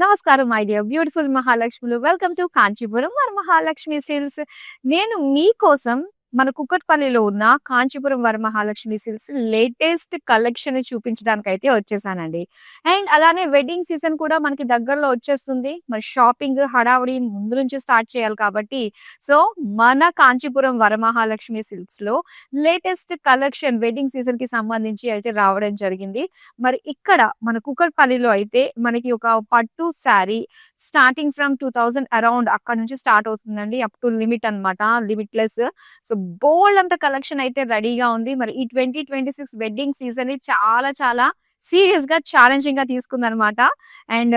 నమస్కారం my dear beautiful మహాలక్ష్ములు. Welcome to Kanchipuram Varamahalakshmi silks. నేను మీకోసం మన కుకట్పల్లిలో ఉన్న Kanchipuram Varamahalakshmi silks latest collection చూపించడానికైతే వచ్చేసానండి. అండ్ అలానే వెడ్డింగ్ సీజన్ కూడా మనకి దగ్గరలో వచ్చేస్తుంది. మరి షాపింగ్ హడావుడి ముందు నుంచి స్టార్ట్ చేయాలి కాబట్టి సో మన కాంచీపురం వరమహాలక్ష్మి సిల్క్స్‌లో లేటెస్ట్ కలెక్షన్ వెడ్డింగ్ సీజన్‌కి సంబంధించి అయితే రావడం జరిగింది. మరి ఇక్కడ మన కుకట్పల్లిలో అయితే మనకి ఒక పట్టు శారీ స్టార్టింగ్ ఫ్రమ్ 2000 అరౌండ్ అక్కడ నుంచి స్టార్ట్ అవుతుందండి. అప్ టు లిమిట్ అన్నమాట. లిమిట్‌లెస్. సో బోలెడంత కలెక్షన్ అయితే రెడీగా ఉంది. మరి ఈ 2026 వెడ్డింగ్ సీజన్‌ని చాలా చాలా సీరియస్‌గా, ఛాలెంజింగ్‌గా తీసుకుందనమాట. అండ్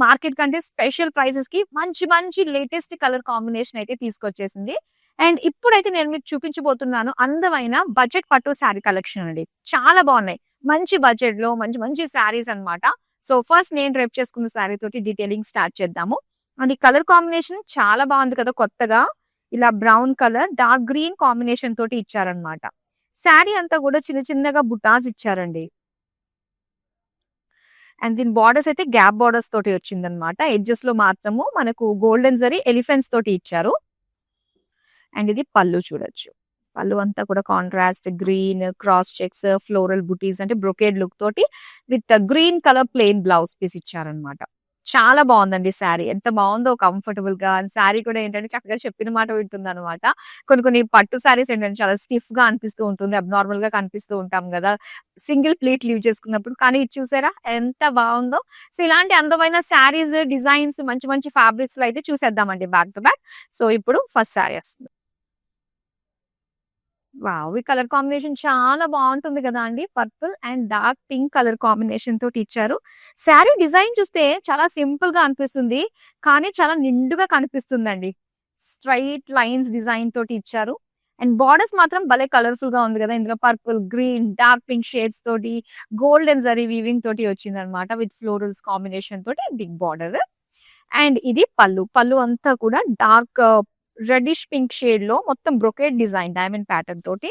మార్కెట్ కంటే స్పెషల్ ప్రైసెస్‌కి మంచి మంచి లేటెస్ట్ కలర్ కాంబినేషన్ అయితే తీసుకొచ్చేసింది. అండ్ ఇప్పుడైతే నేను మీకు చూపించబోతున్నాను అందమైన బడ్జెట్ పట్టు శారీ కలెక్షన్ అండి. చాలా బాగున్నాయి. మంచి బడ్జెట్‌లో మంచి మంచి శారీస్ అన్నమాట. సో ఫస్ట్ నేను డ్రైప్ చేసుకున్న శారీ తోటి డీటెయిలింగ్ స్టార్ట్ చేద్దాము. అండ్ ఈ కలర్ కాంబినేషన్ చాలా బాగుంది కదా కొత్తగా. ఇలా brown colour dark green combination తోటి ఇచ్చారన్నమాట. శారీ అంతా కూడా చిన్న చిన్నగా బుటాస్ ఇచ్చారండి. అండ్ దీని బార్డర్స్ అయితే గ్యాప్ బార్డర్స్ తోటి వచ్చిందనమాట. ఎడ్జెస్ లో మాత్రము మనకు గోల్డెన్ జరీ ఎలిఫెంట్స్ తోటి ఇచ్చారు. అండ్ ఇది పళ్ళు చూడొచ్చు. పళ్ళు అంతా కూడా contrast green cross checks floral బుటీస్ అంటే బ్రొకేడ్ లుక్ తోటి with green colour plain blouse piece ఇచ్చారనమాట. చాలా బాగుందండి శారీ. ఎంత బాగుందో కంఫర్టబుల్ గా. శారీ కూడా ఏంటంటే చక్కగా చెప్పిన మాట వింటుంది అనమాట. కొన్ని కొన్ని పట్టు శారీస్ ఏంటంటే చాలా స్టిఫ్ గా అనిపిస్తూ ఉంటుంది. అబ్నార్మల్ గా కనిపిస్తూ ఉంటాం కదా సింగిల్ ప్లీట్ లీవ్ చేసుకున్నప్పుడు. కానీ ఇది చూసారా ఎంత బాగుందో. సో ఇలాంటి అందమైన శారీస్ డిజైన్స్ మంచి మంచి ఫ్యాబ్రిక్స్ లో అయితే చూసేద్దామండి బ్యాక్ టు బ్యాక్. సో ఇప్పుడు ఫస్ట్ శారీ వస్తుంది. వావ్! ఈ కలర్ కాంబినేషన్ చాలా బావుంటుంది గదా అండి. Purple and dark pink colour combination తోటి ఇచ్చారు. శారీ డిజైన్ చూస్తే చాలా సింపుల్‌గా అనిపిస్తుంది. కానీ చాలా నిండుగా కనిపిస్తుందండి. స్ట్రెయిట్ లైన్స్ డిజైన్ తోటి ఇచ్చారు. అండ్ బోర్డర్స్ మాత్రం భలే కలర్‌ఫుల్‌గా ఉంది గదా! ఇందులో purple, green, dark pink shades తోటి గోల్డెన్ జరీ వీవింగ్ తోటి వచ్చిందనమాట. విత్ ఫ్లోరల్స్ కాంబినేషన్ తోటి బిగ్ బోర్డర్. అండ్ ఇది పళ్ళు. పళ్ళు అంతా కూడా డార్క్ రెడ్డిష్ పింక్ షేడ్ లో మొత్తం బ్రొకేడ్ డిజైన్ డైమండ్ ప్యాటర్న్ తోటి.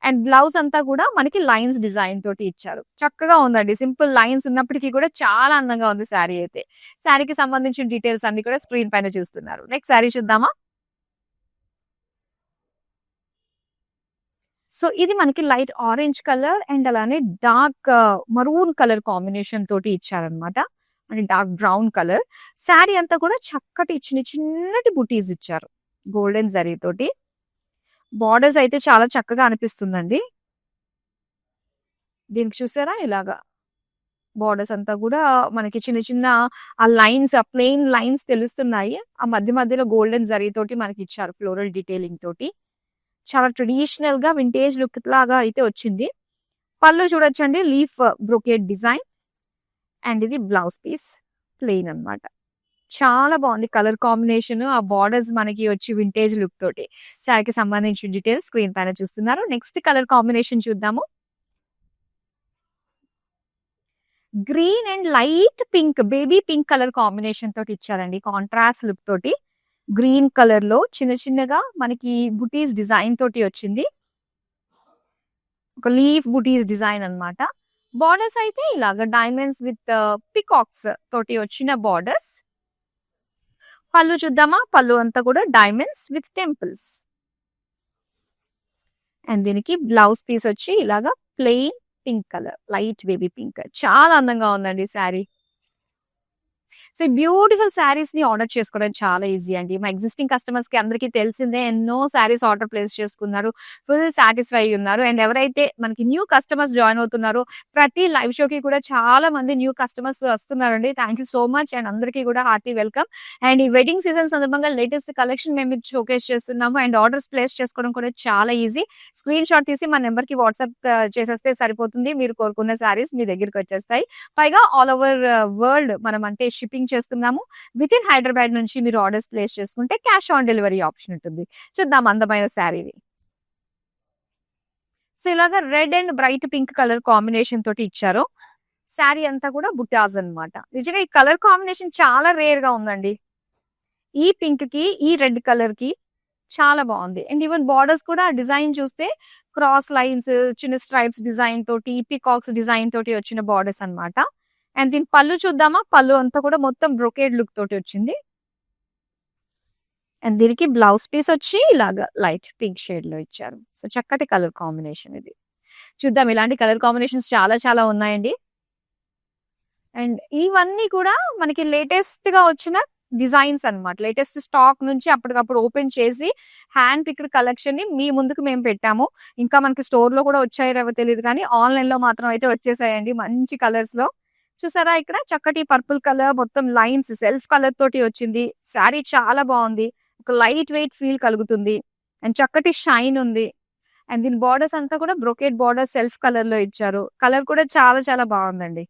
అండ్ బ్లౌజ్ అంతా కూడా మనకి లైన్స్ డిజైన్ తోటి ఇచ్చారు. చక్కగా ఉందండి. సింపుల్ లైన్స్ ఉన్నప్పటికీ కూడా చాలా అందంగా ఉంది శారీ అయితే. శారీకి సంబంధించిన డీటెయిల్స్ అన్ని కూడా స్క్రీన్ పైన చూస్తున్నారు. నెక్స్ట్ శారీ చూద్దామా. సో ఇది మనకి లైట్ ఆరెంజ్ కలర్ అండ్ అలానే డార్క్ మరూన్ కలర్ కాంబినేషన్ తోటి ఇచ్చారనమాట. అంటే డార్క్ బ్రౌన్ కలర్. శారీ అంతా కూడా చక్కటి చిన్న చిన్నటి బుటీస్ ఇచ్చారు గోల్డెన్ జరీ తోటి. బార్డర్స్ అయితే చాలా చక్కగా అనిపిస్తుందండి. దీనికి చూసారా ఇలాగా బార్డర్స్ అంతా కూడా మనకి చిన్న చిన్న ఆ లైన్స్ ఆ ప్లెయిన్ లైన్స్ తెలుస్తున్నాయి. ఆ మధ్య మధ్యలో గోల్డెన్ జరీ తోటి మనకి ఇచ్చారు ఫ్లోరల్ డీటెయిలింగ్ తోటి. చాలా ట్రెడిషనల్ గా వింటేజ్ లుక్ లాగా అయితే వచ్చింది. పళ్ళు చూడొచ్చండి లీఫ్ బ్రొకేడ్ డిజైన్. అండ్ ఇది బ్లౌజ్ పీస్ ప్లెయిన్ అన్నమాట. చాలా బాగుంది కలర్ కాంబినేషన్. ఆ బార్డర్స్ మనకి వచ్చి వింటేజ్ లుక్ తోటి. శారీకి సంబంధించిన డీటెయిల్స్ స్క్రీన్ పైన చూస్తున్నారు. నెక్స్ట్ కలర్ కాంబినేషన్ చూద్దాము. Green and light pink baby pink colour combination తోటి ఇచ్చారండి. కాంట్రాస్ట్ లుక్ తోటి గ్రీన్ కలర్ లో చిన్న చిన్నగా మనకి బుటీస్ డిజైన్ తోటి వచ్చింది. ఒక లీఫ్ బుటీస్ డిజైన్ అన్నమాట. బార్డర్స్ అయితే ఇలాగా డైమండ్స్ విత్ పికాక్స్ తోటి వచ్చిన బార్డర్స్. పళ్ళు చూద్దామా. పళ్ళు అంతా కూడా డైమండ్స్ విత్ టెంపుల్స్. అండ్ దీనికి బ్లౌజ్ పీస్ వచ్చి ఇలాగా plain pink colour light baby pink. చాలా అందంగా ఉందండి శారీ. సో ఈ బ్యూటిఫుల్ శారీస్ ని ఆర్డర్ చేసుకోవడం చాలా ఈజీ అండి. మా ఎగ్జిస్టింగ్ కస్టమర్స్ కి అందరికీ తెలిసిందే. ఎన్నో శారీస్ ఆర్డర్ ప్లేస్ చేసుకున్నారు. ఫుల్ సాటిస్ఫై ఉన్నారు. అండ్ ఎవరైతే మనకి న్యూ కస్టమర్స్ జాయిన్ అవుతున్నారో ప్రతి లైవ్ షోకి కూడా చాలా మంది న్యూ కస్టమర్స్ వస్తున్నారండి. Thank you so much and అందరికీ కూడా హార్టీ వెల్కమ్. అండ్ ఈ వెడ్డింగ్ సీజన్ సందర్భంగా లేటెస్ట్ కలెక్షన్ మేము మీకు షోకేస్ చేస్తున్నాము. అండ్ ఆర్డర్స్ ప్లేస్ చేసుకోవడం కూడా చాలా ఈజీ. స్క్రీన్ షాట్ తీసి మా నెంబర్ కి వాట్సాప్ చేసేస్తే సరిపోతుంది. మీరు కోరుకున్న శారీస్ మీ దగ్గరికి వచ్చేస్తాయి. పైగా ఆల్ ఓవర్ వరల్డ్ మనం అంటే షిప్పింగ్ చేస్తున్నాము. విత్ ఇన్ హైదరాబాద్ నుంచి మీరు ఆర్డర్స్ ప్లేస్ చేసుకుంటే క్యాష్ ఆన్ డెలివరీ ఆప్షన్ ఉంటుంది. చూద్దాం అందమైన శారీని. సో ఇలాగా red and bright pink colour combination తోటి ఇచ్చారు. శారీ అంతా కూడా బుటాస్ అన్నమాట. నిజంగా ఈ కలర్ కాంబినేషన్ చాలా రేర్ గా ఉందండి. ఈ పింక్ కి ఈ రెడ్ కలర్ కి చాలా బాగుంది. అండ్ ఈవెన్ బార్డర్స్ కూడా డిజైన్ చూస్తే క్రాస్ లైన్స్ చిన్న స్ట్రైప్స్ డిజైన్ తోటి పికాక్స్ డిజైన్ తోటి వచ్చిన బార్డర్స్ అన్నమాట. అండ్ దీని పళ్ళు చూద్దామా? పళ్ళు అంతా కూడా మొత్తం బ్రొకేడ్ లుక్ తోటి వచ్చింది. అండ్ దీనికి బ్లౌజ్ పీస్ వచ్చి ఇలాగా లైట్ పింక్ షేడ్ లో ఇచ్చారు. సో చక్కటి కలర్ కాంబినేషన్ ఇది. చూద్దాం, ఇలాంటి కలర్ కాంబినేషన్స్ చాలా చాలా ఉన్నాయండి. అండ్ ఇవన్నీ కూడా మనకి లేటెస్ట్ గా వచ్చిన డిజైన్స్ అన్నమాట. లేటెస్ట్ స్టాక్ నుంచి అప్పటికప్పుడు ఓపెన్ చేసి హ్యాండ్ పిక్డ్ కలెక్షన్ ని మీ ముందుకు మేము పెట్టాము. ఇంకా మనకి స్టోర్ లో కూడా వచ్చాయో లేవో తెలియదు కానీ ఆన్లైన్ లో మాత్రం అయితే వచ్చేసాయండి మంచి కలర్స్ లో. చూసారా ఇక్కడ చక్కటి పర్పుల్ కలర్ మొత్తం లైన్స్ సెల్ఫ్ కలర్ తోటి వచ్చింది. శారీ చాలా బాగుంది. ఒక లైట్ వెయిట్ ఫీల్ కలుగుతుంది. అండ్ చక్కటి షైన్ ఉంది. అండ్ దీని బార్డర్స్ అంతా కూడా బ్రొకేట్ బార్డర్ సెల్ఫ్ కలర్ లో ఇచ్చారు. కలర్ కూడా చాలా చాలా బాగుందండి.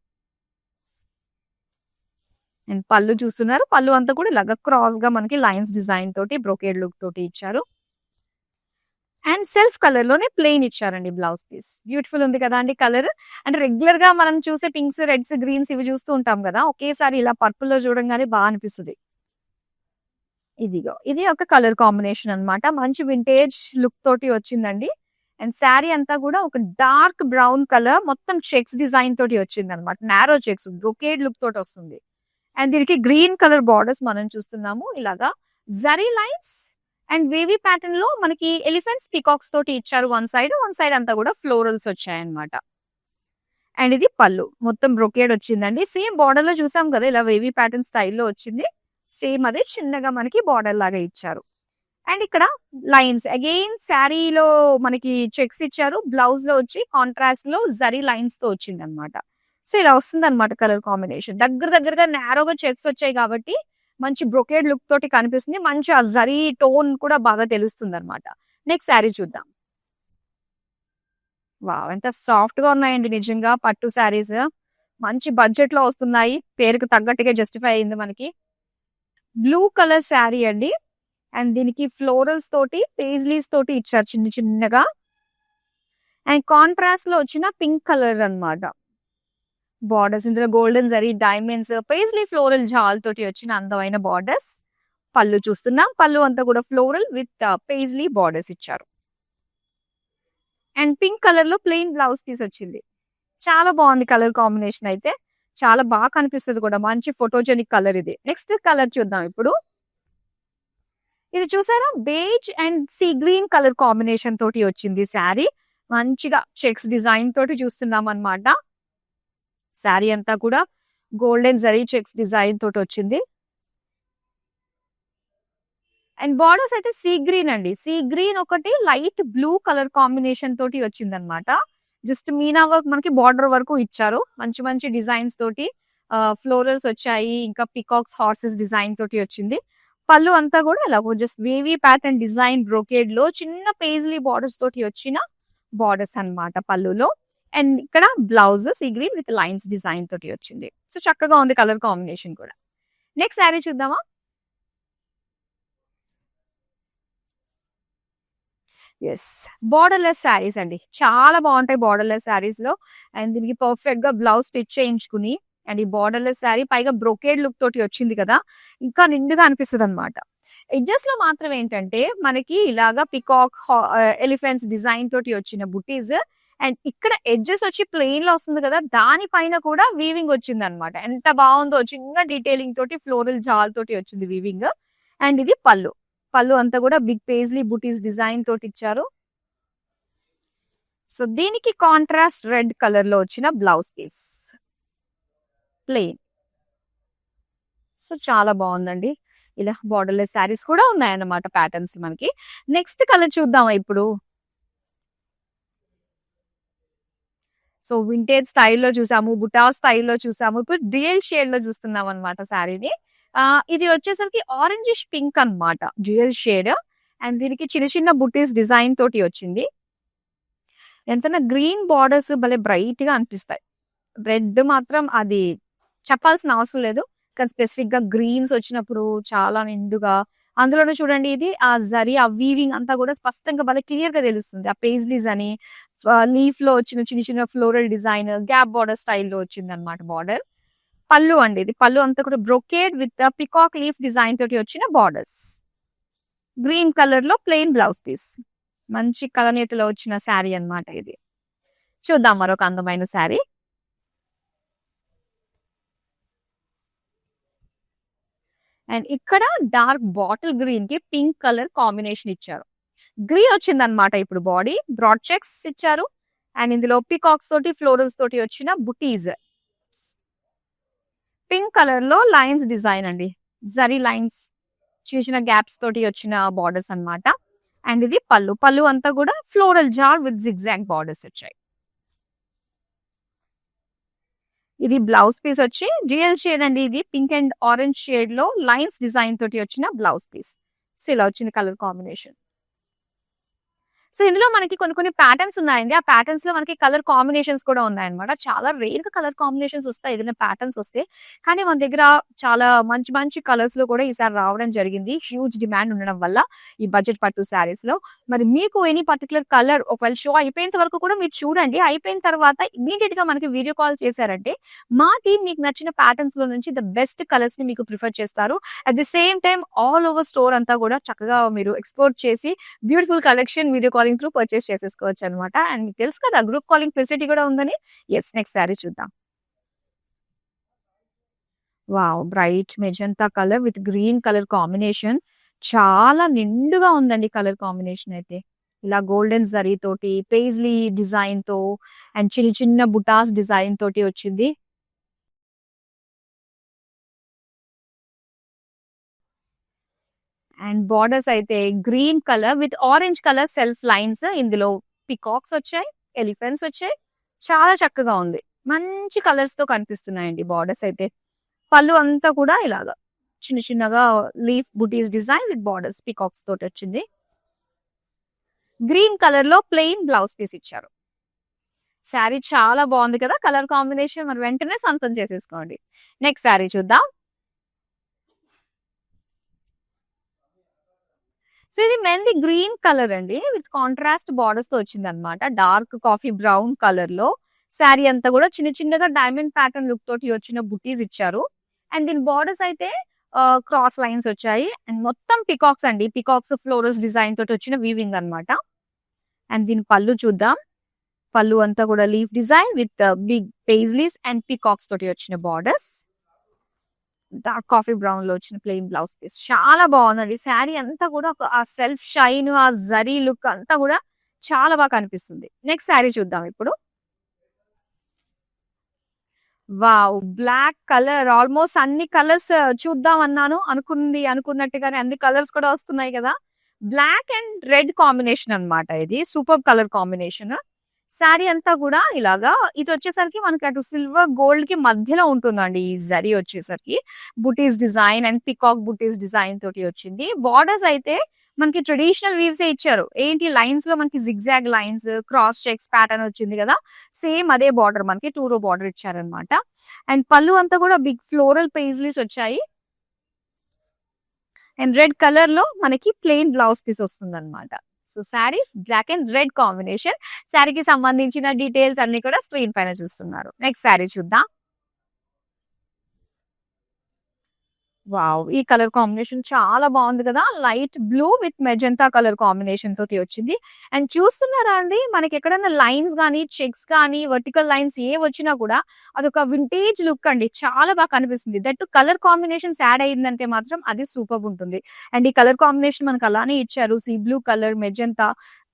అండ్ పళ్ళు చూస్తున్నారు. పళ్ళు అంతా కూడా ఇలాగ క్రాస్ గా మనకి లైన్స్ డిజైన్ తోటి బ్రొకేడ్ లుక్ తోటి ఇచ్చారు. అండ్ సెల్ఫ్ కలర్ లోనే ప్లెయిన్ ఇచ్చారండి బ్లౌజ్ పీస్. బ్యూటిఫుల్ ఉంది కదా అండి కలర్. అంటే రెగ్యులర్ గా మనం చూసే పింక్స్, రెడ్స్, గ్రీన్స్ ఇవి చూస్తూ ఉంటాం కదా. ఒకేసారి ఇలా పర్పుల్ లో చూడంగానే బాగా అనిపిస్తుంది. ఇదిగో ఇది ఒక కలర్ కాంబినేషన్ అన్నమాట. మంచి వింటేజ్ లుక్ తోటి వచ్చిందండి. అండ్ శారీ అంతా కూడా ఒక డార్క్ బ్రౌన్ కలర్ మొత్తం చెక్స్ డిజైన్ తోటి వచ్చింది అనమాట. నారో చెక్స్ బ్రొకేడ్ లుక్ తోటి వస్తుంది. అండ్ దీనికి గ్రీన్ కలర్ బార్డర్స్ మనం చూస్తున్నాము. ఇలాగా zari lines and wavy pattern లో మనకి ఎలిఫెంట్స్ పికాక్స్ తోటి ఇచ్చారు. వన్ సైడ్ అంతా కూడా ఫ్లోరల్స్ వచ్చాయన్నమాట. అండ్ ఇది పళ్ళు మొత్తం బ్రొకేడ్ వచ్చిందండి. సేమ్ బార్డర్ లో చూసాం కదా ఇలా వేవీ ప్యాటర్న్ స్టైల్లో వచ్చింది. సేమ్ అదే చిన్నగా మనకి బార్డర్ లాగా ఇచ్చారు. అండ్ ఇక్కడ లైన్స్ అగైన్ శారీలో మనకి చెక్స్ ఇచ్చారు. బ్లౌజ్ లో వచ్చి కాంట్రాస్ట్ లో జరీ లైన్స్ తో వచ్చింది అనమాట. సో ఇలా వస్తుంది అనమాట కలర్ కాంబినేషన్. దగ్గరగా నేరోగా చెక్స్ వచ్చాయి కాబట్టి మంచి బ్రొకేడ్ లుక్ తోటి కనిపిస్తుంది. మంచి ఆ జరీ టోన్ కూడా బాగా తెలుస్తుంది అనమాట. నెక్స్ట్ శారీ చూద్దాం. వావ్, ఎంత సాఫ్ట్ గా ఉన్నాయండి నిజంగా పట్టు శారీస్. మంచి బడ్జెట్ లో వస్తున్నాయి. పేరుకు తగ్గట్టుగా జస్టిఫై అయింది మనకి. బ్లూ కలర్ శారీ అండి. అండ్ దీనికి ఫ్లోరల్స్ తోటి పేజ్లీస్ తోటి ఇచ్చారు చిన్నగా. అండ్ కాంట్రాస్ట్ లో వచ్చిన పింక్ కలర్ అన్నమాట. బార్డర్స్ ఇందులో golden zari diamonds paisley floral జాల్ తోటి వచ్చిన అందమైన బార్డర్స్. పళ్ళు చూస్తున్నాం. పళ్ళు అంతా కూడా ఫ్లోరల్ విత్ పేజ్లీ బార్డర్స్ ఇచ్చారు. అండ్ పింక్ కలర్ లో ప్లెయిన్ బ్లౌజ్ పీస్ వచ్చింది. చాలా బాగుంది కలర్ కాంబినేషన్ అయితే. చాలా బాగా కనిపిస్తుంది కూడా. మంచి ఫోటోజెనిక్ కలర్ ఇది. నెక్స్ట్ కలర్ చూద్దాం ఇప్పుడు. ఇది చూసారా beige and sea green colour combination తోటి వచ్చింది శారీ. మంచిగా చెక్స్ డిజైన్ తోటి చూస్తున్నాం అన్నమాట. శారీ అంతా కూడా గోల్డెన్ జరీ చెక్స్ డిజైన్ తోటి వచ్చింది. అండ్ బార్డర్స్ అయితే సీ గ్రీన్ అండి. సీ గ్రీన్ ఒకటి లైట్ బ్లూ కలర్ కాంబినేషన్ తోటి వచ్చింది అనమాట. జస్ట్ మీనా వర్క్ మనకి బార్డర్ వరకు ఇచ్చారు. మంచి మంచి డిజైన్స్ తోటి ఫ్లోరల్స్ వచ్చాయి. ఇంకా పికాక్స్ హార్సెస్ డిజైన్ తోటి వచ్చింది. పళ్ళు అంతా కూడా ఇలా just wavy pattern design brocade లో చిన్న పేజ్లీ బార్డర్స్ తోటి వచ్చిన బార్డర్స్ అన్నమాట పళ్ళులో. అండ్ ఇక్కడ blouse sea green with lines design తోటి వచ్చింది. సో చక్కగా ఉంది కలర్ కాంబినేషన్ కూడా. నెక్స్ట్ శారీ చూద్దామా. ఎస్, బార్డర్లెస్ శారీస్ అండి. చాలా బాగుంటాయి బార్డర్లెస్ శారీస్ లో. అండ్ దీనికి పర్ఫెక్ట్ గా బ్లౌజ్ స్టిచ్ చేయించుకుని అండ్ ఈ బార్డర్లెస్ శారీ పైగా బ్రొకేడ్ లుక్ తోటి వచ్చింది కదా, ఇంకా నిండుగా అనిపిస్తుంది అనమాట. ఎడ్జెస్ లో మాత్రం ఏంటంటే మనకి ఇలాగా పికాక్ ఎలిఫెంట్స్ డిజైన్ తోటి వచ్చిన బుటీస్. అండ్ ఇక్కడ ఎడ్జెస్ వచ్చి ప్లెయిన్ లో వస్తుంది కదా, దానిపైన కూడా వీవింగ్ వచ్చింది అనమాట. ఎంత బాగుందో, చిన్న డీటెయిలింగ్ తోటి ఫ్లోరల్ జాల్ తోటి వచ్చింది వీవింగ్. అండ్ ఇది పళ్ళు. పళ్ళు అంతా కూడా బిగ్ పేజ్లీ బుటీస్ డిజైన్ తోటి ఇచ్చారు. సో దీనికి కాంట్రాస్ట్ రెడ్ కలర్ లో వచ్చిన బ్లౌజ్ పీస్ ప్లెయిన్. సో చాలా బాగుందండి. ఇలా బార్డర్లెస్ శారీస్ కూడా ఉన్నాయన్నమాట ప్యాటర్న్స్ మనకి. నెక్స్ట్ కలర్ చూద్దామా ఇప్పుడు. సో వింటేజ్ స్టైల్లో చూసాము, బుటా స్టైల్లో చూసాము. ఇప్పుడు డ్యూయల్ షేడ్ లో చూస్తున్నాం అనమాట శారీని. ఇది వచ్చేసరికి ఆరెంజిష్ పింక్ అన్నమాట, డ్యూయల్ షేడ్. అండ్ దీనికి చిన్న చిన్న బుటీస్ డిజైన్ తోటి వచ్చింది. ఎంతైనా గ్రీన్ బార్డర్స్ భలే బ్రైట్ గా అనిపిస్తాయి. రెడ్ మాత్రం అది చెప్పాల్సిన అవసరం లేదు, కానీ స్పెసిఫిక్ గా గ్రీన్స్ వచ్చినప్పుడు చాలా నిండుగా. అందులోనూ చూడండి ఇది ఆ జరీ ఆ వీవింగ్ అంతా కూడా స్పష్టంగా భలే క్లియర్ గా తెలుస్తుంది. ఆ పేజ్లీస్ అని లీఫ్ లో వచ్చిన చిన్న చిన్న ఫ్లోరల్ డిజైన్ గ్యాప్ బార్డర్ స్టైల్లో వచ్చింది అనమాట బార్డర్. పళ్ళు అండి, ఇది పళ్ళు అంతా కూడా brocade with peacock leaf design తోటి వచ్చిన బార్డర్స్. గ్రీన్ కలర్ లో ప్లెయిన్ బ్లౌజ్ పీస్. మంచి కలనేతలో వచ్చిన శారీ అన్నమాట ఇది. చూద్దాం మరొక అందమైన శారీ. అండ్ ఇక్కడ డార్క్ బాటిల్ గ్రీన్ కి పింక్ కలర్ కాంబినేషన్ ఇచ్చారు. గ్రీన్ వచ్చింది అనమాట. ఇప్పుడు బాడీ బ్రాడ్ చెక్స్ ఇచ్చారు. అండ్ ఇందులో పికాక్స్ తోటి ఫ్లోరల్స్ తోటి వచ్చిన బుటీస్. పింక్ కలర్ లో లైన్స్ డిజైన్ అండి. జరీ లైన్స్ చిన్న చిన్న గ్యాప్స్ తోటి వచ్చిన బార్డర్స్ అన్నమాట. అండ్ ఇది పళ్ళు. పళ్ళు అంతా కూడా ఫ్లోరల్ జార్ విత్ జిగ్జాగ్ బార్డర్స్ వచ్చాయి. ఇది బ్లౌజ్ పీస్ వచ్చి డ్యూయల్ షేడ్ అండి. ఇది పింక్ అండ్ ఆరెంజ్ షేడ్ లో లైన్స్ డిజైన్ తోటి వచ్చిన బ్లౌజ్ పీస్. సో ఇలా వచ్చిన కలర్ కాంబినేషన్. సో ఇందులో మనకి కొన్ని ప్యాటర్న్స్ ఉన్నాయండి. ఆ ప్యాటర్న్స్ లో మనకి కలర్ కాంబినేషన్స్ కూడా ఉన్నాయన్నమాట. చాలా రేర్ గా కలర్ కాంబినేషన్స్ వస్తాయి ఏదైనా ప్యాటర్న్స్ వస్తే. కానీ మన దగ్గర చాలా మంచి మంచి కలర్స్ లో కూడా ఈసారి రావడం జరిగింది. హ్యూజ్ డిమాండ్ ఉండడం వల్ల ఈ బడ్జెట్ పట్టు శారీస్ లో. మరి మీకు ఎనీ పర్టికులర్ కలర్ ఒకవేళ షో అయిపోయేంత వరకు కూడా మీరు చూడండి. అయిపోయిన తర్వాత ఇమీడియట్ గా మనకి వీడియో కాల్ చేశారంటే మా టీం మీకు నచ్చిన ప్యాటర్న్స్ లో నుంచి ద బెస్ట్ కలర్స్ ని మీకు ప్రిఫర్ చేస్తారు. At the same time all over store అంతా కూడా చక్కగా మీరు ఎక్స్ప్లోర్ చేసి beautiful collection video calling through purchase చేసేసుకోవచ్చు అనమాట. అండ్ మీకు తెలుసు కదా గ్రూప్ కాలింగ్ ఫెసిలిటీ కూడా ఉందని. ఎస్, నెక్స్ట్ శారీ చూద్దాం. Wow, bright magenta colour with green colour combination. చాలా నిండుగా ఉందండి కలర్ కాంబినేషన్ అయితే. ఇలా గోల్డెన్ జరీ తోటి పేజ్లీ డిజైన్ తో అండ్ చిన్న చిన్న బుటాస్ డిజైన్ తోటి వచ్చింది. అండ్ బార్డర్స్ అయితే green colour with orange colour self lines. ఇందులో పికాక్స్ వచ్చాయి, ఎలిఫెంట్స్ వచ్చాయి. చాలా చక్కగా ఉంది. మంచి కలర్స్ తో కనిపిస్తున్నాయండి బార్డర్స్ అయితే. పళ్ళు అంతా కూడా ఇలాగా చిన్న చిన్నగా leaf buttis design with borders peacocks తోటి వచ్చింది. గ్రీన్ కలర్ లో ప్లెయిన్ బ్లౌజ్ పీస్ ఇచ్చారు. శారీ చాలా బాగుంది కదా కలర్ కాంబినేషన్. మరి వెంటనే సొంతం చేసేసుకోండి. నెక్స్ట్ శారీ చూద్దాం. సో ఇది మెహందీ గ్రీన్ కలర్ అండి విత్ కాంట్రాస్ట్ బార్డర్స్ తో వచ్చింది అనమాట. డార్క్ కాఫీ బ్రౌన్ కలర్ లో శారీ అంతా కూడా చిన్న చిన్నగా డైమండ్ ప్యాటర్న్ లుక్ తోటి వచ్చిన బుటీస్ ఇచ్చారు. అండ్ దీని బార్డర్స్ అయితే క్రాస్ లైన్స్ వచ్చాయి. అండ్ మొత్తం పికాక్స్ అండి. పికాక్స్ ఫ్లోరల్స్ డిజైన్ తోటి వచ్చిన వీవింగ్ అనమాట. అండ్ దీని పళ్ళు చూద్దాం. పళ్ళు అంతా కూడా leaf design with big paisleys and peacocks తోటి వచ్చిన బార్డర్స్. డార్క్ కాఫీ బ్రౌన్ లో వచ్చిన ప్లెయిన్ బ్లౌజ్ పీస్. చాలా బాగుందండి. శారీ అంతా కూడా ఆ సెల్ఫ్ షైన్ ఆ జరీ లుక్ అంతా కూడా చాలా బాగా కనిపిస్తుంది. నెక్స్ట్ శారీ చూద్దాం ఇప్పుడు. Wow, black colour. ఆల్మోస్ట్ అన్ని కలర్స్ చూద్దాం అన్నాను. అనుకున్నట్టుగానే అన్ని కలర్స్ కూడా వస్తున్నాయి కదా. బ్లాక్ అండ్ రెడ్ కాంబినేషన్ అన్నమాట. ఇది సూపర్ కలర్ కాంబినేషన్. శారీ అంతా కూడా ఇలాగా ఇది వచ్చేసరికి మనకి అటు సిల్వర్ గోల్డ్ కి మధ్యలో ఉంటుందండి. ఈ జరీ వచ్చేసరికి బుటీస్ design and peacock buttis design తోటి వచ్చింది. బార్డర్స్ అయితే మనకి ట్రెడిషనల్ వీవ్స్ ఇచ్చారు. ఏంటి లైన్స్ లో మనకి zigzag lines cross checks pattern వచ్చింది కదా. సేమ్ అదే బార్డర్ మనకి 2 row బార్డర్ ఇచ్చారనమాట. అండ్ పళ్ళు అంతా కూడా బిగ్ ఫ్లోరల్ పేజ్లీస్ వచ్చాయి. అండ్ రెడ్ కలర్ లో మనకి ప్లెయిన్ బ్లౌజ్ పీస్ వస్తుంది అనమాట. So sari black and red combination. శారీకి సంబంధించిన డీటెయిల్స్ అన్ని కూడా స్క్రీన్ పైన చూస్తున్నారు. నెక్స్ట్ శారీ చూద్దాం. వావ్, ఈ కలర్ కాంబినేషన్ చాలా బాగుంది కదా. Light blue with magenta colour combination తోటి వచ్చింది. అండ్ చూస్తున్నారా అండి మనకి ఎక్కడైనా లైన్స్ కానీ చెక్స్ కానీ వర్టికల్ లైన్స్ ఏ వచ్చినా కూడా అదొక వింటేజ్ లుక్ అండి. చాలా బాగా కనిపిస్తుంది. దట్ కలర్ కాంబినేషన్స్ యాడ్ అయ్యిందంటే మాత్రం అది సూపర్ ఉంటుంది. అండ్ ఈ కలర్ కాంబినేషన్ మనకు అలానే ఇచ్చారు. Sea blue colour magenta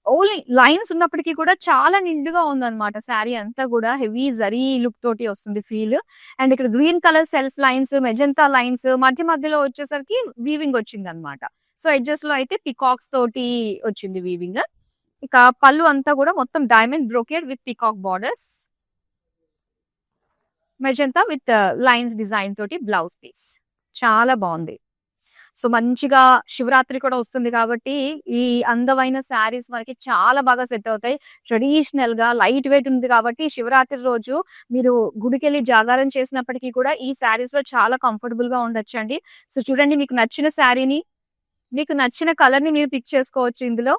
only lines ఉన్నప్పటికీ కూడా చాలా నిండుగా ఉందన్నమాట. శారీ అంతా కూడా హెవీ జరీ లుక్ తోటి వస్తుంది ఫీల్. అండ్ ఇక్కడ green colour self lines magenta lines మధ్యలో వచ్చేసరికి వీవింగ్ వచ్చింది అనమాట. సో ఎడ్జెస్ లో అయితే పికాక్స్ తోటి వచ్చింది వీవింగ్. ఇక పళ్ళు అంతా కూడా మొత్తం diamond brocade with peacock borders. Magenta with lines design తోటి బ్లౌజ్ పీస్. చాలా బాగుంది. సో మంచిగా శివరాత్రి కూడా వస్తుంది కాబట్టి ఈ అందమైన శారీస్ మనకి చాలా బాగా సెట్ అవుతాయి. ట్రెడిషనల్ గా లైట్ వెయిట్ ఉంది కాబట్టి శివరాత్రి రోజు మీరు గుడికెళ్ళి జాగారం చేసినప్పటికీ కూడా ఈ శారీస్ లో చాలా కంఫర్టబుల్ గా ఉండొచ్చండి. సో చూడండి, మీకు నచ్చిన శారీని మీకు నచ్చిన కలర్ ని మీరు పిక్ చేసుకోవచ్చు. ఇందులో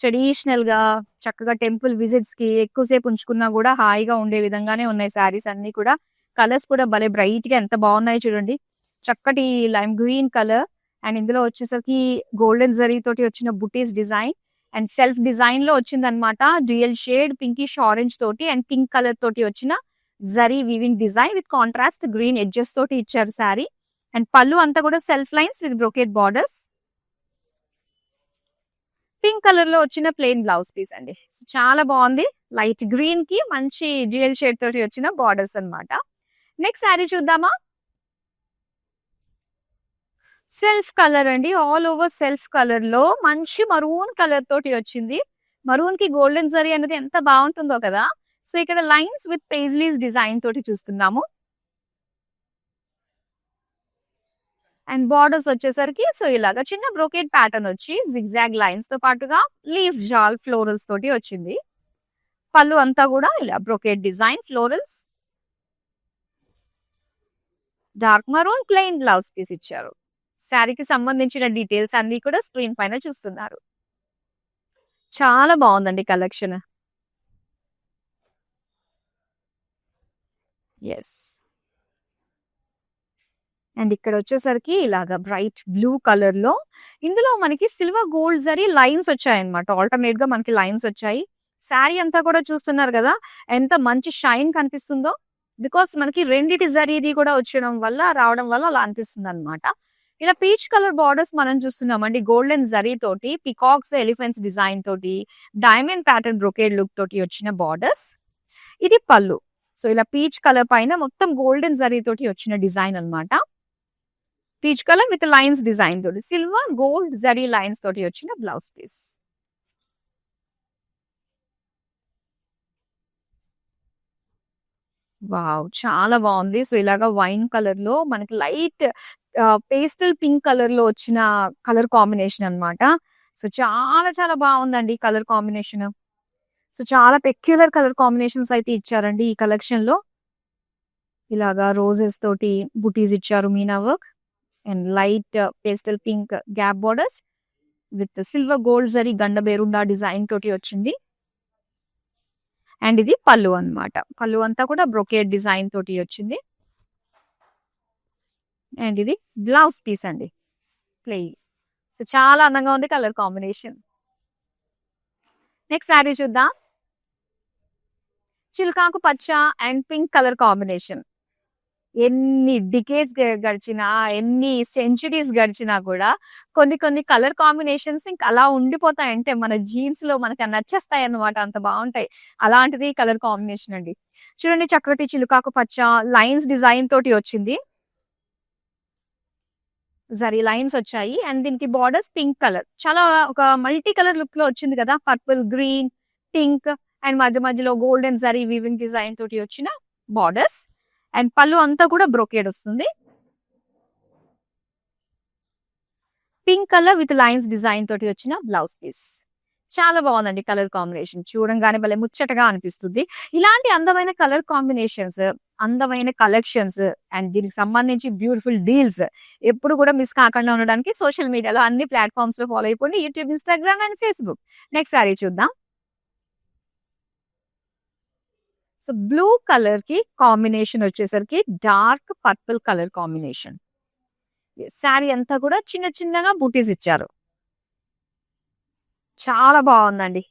ట్రెడిషనల్ గా చక్కగా టెంపుల్ విజిట్స్ కి ఎక్కువసేపు ఉంచుకున్నా కూడా హాయిగా ఉండే విధంగానే ఉన్నాయి శారీస్ అన్ని కూడా. కలర్స్ కూడా భలే బ్రైట్ గా ఎంత బాగున్నాయి చూడండి. చక్కటి లైమ్ గ్రీన్ కలర్ అండ్ ఇందులో వచ్చేసరికి గోల్డెన్ జరీ తోటి వచ్చిన బుటీస్ డిజైన్ అండ్ సెల్ఫ్ డిజైన్ లో వచ్చింది అనమాట. డ్యూయల్ షేడ్ పింకిష్ ఆరెంజ్ తోటి అండ్ పింక్ కలర్ తోటి వచ్చిన zari weaving design with contrast green edges తోటి ఇచ్చారు శారీ. అండ్ పళ్ళు అంతా కూడా self lines with brocade borders. Pink colour లో వచ్చిన ప్లెయిన్ బ్లౌజ్ పీస్ అండి. చాలా బాగుంది. లైట్ గ్రీన్ కి మంచి డ్యూయల్ షేడ్ తోటి వచ్చిన బార్డర్స్ అన్నమాట. నెక్స్ట్ శారీ చూద్దామా. సెల్ఫ్ కలర్ అండి, ఆల్ ఓవర్ సెల్ఫ్ కలర్ లో మంచి మరూన్ కలర్ తోటి వచ్చింది. మరూన్ కి గోల్డెన్ జరీ అనేది ఎంత బాగుంటుందో కదా. సో ఇక్కడ లైన్స్ విత్ పేజ్లీస్ డిజైన్ తోటి చూస్తున్నాము. అండ్ బార్డర్స్ వచ్చేసరికి సో ఇలాగా చిన్న బ్రోకెట్ ప్యాటర్న్ వచ్చి జిగ్జాగ్ లైన్స్ తో పాటుగా లీవ్స్ జాల్ ఫ్లోరల్స్ తోటి వచ్చింది. పళ్ళు అంతా కూడా ఇలా brocade design florals. Dark maroon plain blouse piece ఇచ్చారు. శారీకి సంబంధించిన డీటెయిల్స్ అన్ని కూడా స్క్రీన్ పైన చూస్తున్నారు. చాలా బాగుందండి కలెక్షన్. ఎస్. అండ్ ఇక్కడ వచ్చేసరికి ఇలాగా బ్రైట్ బ్లూ కలర్ లో ఇందులో మనకి సిల్వర్ గోల్డ్ జరీ లైన్స్ వచ్చాయన్నమాట. ఆల్టర్నేట్ గా మనకి లైన్స్ వచ్చాయి. శారీ అంతా కూడా చూస్తున్నారు కదా ఎంత మంచి షైన్ కనిపిస్తుందో. బికాస్ మనకి రెండిటి జరీది కూడా రావడం వల్ల అలా అనిపిస్తుంది అనమాట. ఇలా పీచ్ కలర్ బార్డర్స్ మనం చూస్తున్నామండి. గోల్డెన్ జరీ తోటి పికాక్స్ ఎలిఫెంట్స్ డిజైన్ తోటి డైమండ్ ప్యాటర్న్ బ్రొకేడ్ లుక్ తోటి వచ్చిన బార్డర్స్. ఇది పళ్ళు. సో ఇలా పీచ్ కలర్ పైన మొత్తం గోల్డెన్ జరీ తోటి వచ్చిన డిజైన్ అన్నమాట. Peach colour with lines design తోటి సిల్వర్ గోల్డ్ జరీ లైన్స్ తోటి వచ్చిన బ్లౌజ్ పీస్. వావ్, చాలా బాగుంది. సో ఇలాగా వైన్ కలర్ లో మనకి లైట్ పేస్టల్ పింక్ కలర్ లో వచ్చిన కలర్ కాంబినేషన్ అన్నమాట. సో చాలా చాలా బాగుందండి కలర్ కాంబినేషన్. సో చాలా పెక్యులర్ కలర్ కాంబినేషన్స్ అయితే ఇచ్చారండి ఈ కలెక్షన్ లో. ఇలాగా రోజెస్ తోటి బుటీస్ ఇచ్చారు, Meena work and light pastel pink gap borders with silver gold zari గండ బేరుండా డిజైన్ తోటి వచ్చింది. అండ్ ఇది పళ్ళు అన్నమాట. పళ్ళు అంతా కూడా బ్రొకేడ్ డిజైన్ తోటి వచ్చింది. అండ్ ఇది బ్లౌజ్ పీస్ అండి, ప్లెయిన్. సో చాలా అందంగా ఉంది కలర్ కాంబినేషన్. నెక్స్ట్ శారీ చూద్దాం. చిలకాకు పచ్చ అండ్ పింక్ కలర్ కాంబినేషన్. ఎన్ని డికేట్స్ గడిచినా, ఎన్ని సెంచురీస్ గడిచినా కూడా కొన్ని కొన్ని కలర్ కాంబినేషన్స్ ఇంకా అలా ఉండిపోతాయంటే మన జీన్స్ లో మనకి నచ్చేస్తాయి అన్నమాట. అంత బాగుంటాయి. అలాంటిది కలర్ కాంబినేషన్ అండి. చూడండి, చక్కటి చిలుకాకు పచ్చ లైన్స్ డిజైన్ తోటి వచ్చింది. జరీ లైన్స్ వచ్చాయి అండ్ దీనికి బార్డర్స్ పింక్ కలర్. చాలా ఒక మల్టీ కలర్ లుక్ లో వచ్చింది కదా. పర్పుల్, గ్రీన్, పింక్ అండ్ మధ్య మధ్యలో గోల్డెన్ జరీ వీవింగ్ డిజైన్ తోటి వచ్చిన బార్డర్స్. అండ్ పళ్ళు అంతా కూడా బ్రోకేడ్ వస్తుంది. Pink colour with lines design తోటి వచ్చిన బ్లౌజ్ పీస్. చాలా బాగుందండి కలర్ కాంబినేషన్. చూడంగానే భలే ముచ్చటగా అనిపిస్తుంది. ఇలాంటి అందమైన కలర్ కాంబినేషన్స్, అందమైన కలెక్షన్స్ అండ్ దీనికి సంబంధించి బ్యూటిఫుల్ డీల్స్ ఎప్పుడు కూడా మిస్ కాకుండా ఉండడానికి సోషల్ మీడియాలో అన్ని ప్లాట్ఫామ్స్ లో ఫాలో అయిపోండి. YouTube, Instagram and Facebook. Next sorry చూద్దాం. సో బ్లూ కలర్ కి కాంబినేషన్ వచ్చేసరికి dark purple colour combination. Sari అంతా కూడా చిన్న చిన్నగా బూటీస్ ఇచ్చారు. చాలా బాగుందండి.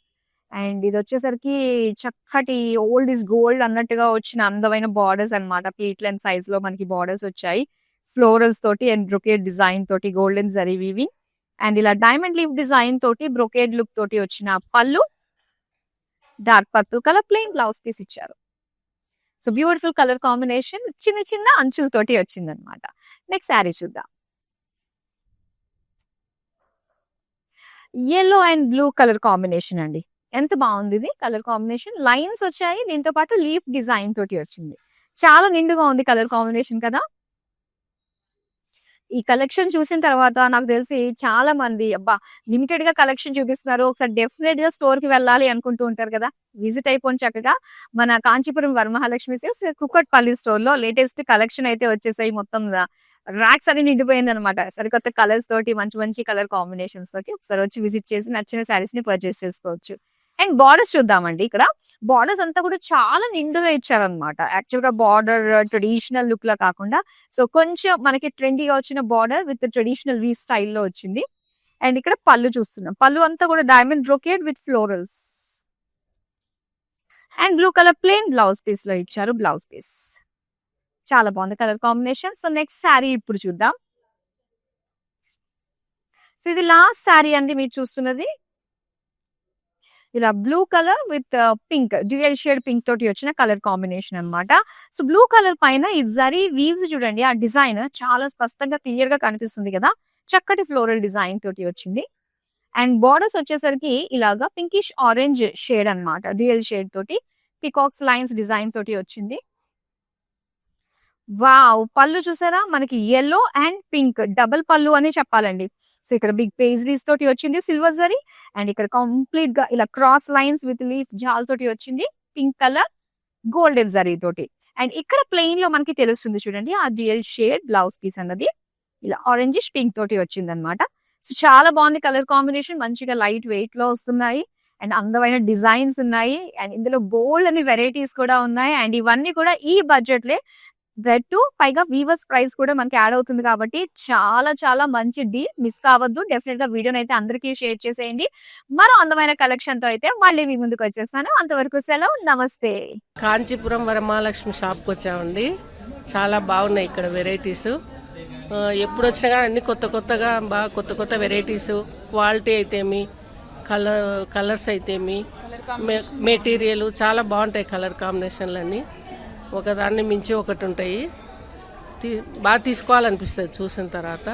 అండ్ ఇది వచ్చేసరికి చక్కటి ఓల్డ్ ఇస్ గోల్డ్ అన్నట్టుగా వచ్చిన అందమైన బార్డర్స్ అన్నమాట. ప్లీట్ లెంత్ సైజ్ లో మనకి బార్డర్స్ వచ్చాయి. ఫ్లోరల్స్ తోటి అండ్ బ్రొకేడ్ డిజైన్ తోటి గోల్డెన్ జరీ వీవింగ్ అండ్ ఇలా డైమండ్ లీవ్ డిజైన్ తోటి బ్రొకేడ్ లుక్ తోటి వచ్చిన pallu. Dark purple colour plain blouse piece ఇచ్చారు. సో బ్యూటిఫుల్ కలర్ కాంబినేషన్, చిన్న చిన్న అంచులతోటి వచ్చింది అనమాట. నెక్స్ట్ శారీ చూద్దాం. Yellow and blue colour combination అండి. ఎంత బాగుంది ఇది కలర్ కాంబినేషన్. లైన్స్ వచ్చాయి, దీంతో పాటు లీఫ్ డిజైన్ తోటి వచ్చింది. చాలా నిండుగా ఉంది కలర్ కాంబినేషన్ కదా. ఈ కలెక్షన్ చూసిన తర్వాత నాకు తెలిసి చాలా మంది అబ్బా లిమిటెడ్ గా కలెక్షన్ చూపిస్తున్నారు, ఒకసారి డెఫినెట్ గా స్టోర్ కి వెళ్ళాలి అనుకుంటూ ఉంటారు కదా. విజిట్ అయిపోయి చక్కగా మన కాంచీపురం వరమహాలక్ష్మి సేల్స్ కుక్కట్పల్లి స్టోర్ లో లేటెస్ట్ కలెక్షన్ అయితే వచ్చేసాయి. మొత్తం ర్యాక్స్ అని నిండిపోయింది అనమాట. సరికొత్త కలర్స్ తోటి, మంచి మంచి కలర్ కాంబినేషన్స్ తోటి ఒకసారి వచ్చి విజిట్ చేసి నచ్చిన శారీస్ ని పర్చేస్ చేసుకోవచ్చు. అండ్ బార్డర్స్ చూద్దామండి. ఇక్కడ బార్డర్స్ అంతా కూడా చాలా నిండుగా ఇచ్చారనమాట. యాక్చువల్ గా బార్డర్ ట్రెడిషనల్ లుక్ లా కాకుండా సో కొంచెం మనకి ట్రెండీగా వచ్చిన బార్డర్ విత్ ట్రెడిషనల్ వీ స్టైల్లో వచ్చింది. అండ్ ఇక్కడ పళ్ళు చూస్తున్నాం. పళ్ళు అంతా కూడా diamond brocade with florals and blue colour plain blouse piece లో ఇచ్చారు. బ్లౌజ్ పీస్ చాలా బాగుంది colour combination. So next sari ఇప్పుడు చూద్దాం. సో ఇది లాస్ట్ శారీ అండి మీరు చూస్తున్నది. ఇలా blue colour with pink, dual shade pink తోటి వచ్చిన కలర్ కాంబినేషన్ అన్నమాట. సో బ్లూ కలర్ పైన ఈ జరీ వీవ్స్ చూడండి, ఆ డిజైన్ చాలా స్పష్టంగా క్లియర్ గా కనిపిస్తుంది కదా. చక్కటి ఫ్లోరల్ డిజైన్ తోటి వచ్చింది. అండ్ బార్డర్స్ వచ్చేసరికి ఇలాగా పింకిష్ ఆరెంజ్ షేడ్ అన్నమాట, డ్యూయల్ షేడ్ తోటి పికాక్స్ లైన్స్ డిజైన్ తోటి వచ్చింది. వావ్! పళ్ళు చూసారా మనకి యెల్లో అండ్ పింక్ డబుల్ పళ్ళు అనే చెప్పాలండి. సో ఇక్కడ బిగ్ పేజ్రీస్ తోటి వచ్చింది సిల్వర్ జరీ. అండ్ ఇక్కడ కంప్లీట్ గా ఇలా క్రాస్ లైన్స్ విత్ లీఫ్ జాల్ తోటి వచ్చింది పింక్ కలర్ గోల్డెన్ జరీ తోటి. అండ్ ఇక్కడ ప్లెయిన్ లో మనకి తెలుస్తుంది చూడండి ఆ డ్యూయల్ షేడ్ బ్లౌజ్ పీస్ అన్నది ఇలా ఆరెంజిష్ పింక్ తోటి వచ్చింది అనమాట. సో చాలా బాగుంది కలర్ కాంబినేషన్, మంచిగా లైట్ వెయిట్ లో వస్తున్నాయి. అండ్ అందమైన డిజైన్స్ ఉన్నాయి. అండ్ ఇందులో బోల్డ్ అని వెరైటీస్ కూడా ఉన్నాయి. అండ్ ఇవన్నీ కూడా ఈ బడ్జెట్ లే పైగా వీవర్స్ ప్రైస్ కూడా మనకి యాడ్ అవుతుంది కాబట్టి చాలా చాలా మంచి డీల్. మిస్ కావద్దు. డెఫినెట్ గా వీడియోని అయితే అందరికీ షేర్ చేసేయండి. మరో అందమైన కలెక్షన్ తో అయితే మళ్ళీ మీ ముందుకు వచ్చేస్తాను. అంతవరకు సెలవు, నమస్తే. కాంచీపురం వరమహాలక్ష్మి షాప్కి వచ్చామండి. చాలా బాగున్నాయి ఇక్కడ వెరైటీస్. ఎప్పుడు వచ్చినా కానీ అన్ని కొత్తగా బాగా కొత్త వెరైటీస్, క్వాలిటీ అయితేమి, కలర్స్ అయితేమి, మెటీరియల్ చాలా బాగుంటాయి. కలర్ కాంబినేషన్లు అన్నీ ఒకదాన్ని మించి ఒకటి ఉంటాయి. బాగా తీసుకోవాలనిపిస్తుంది చూసిన తర్వాత.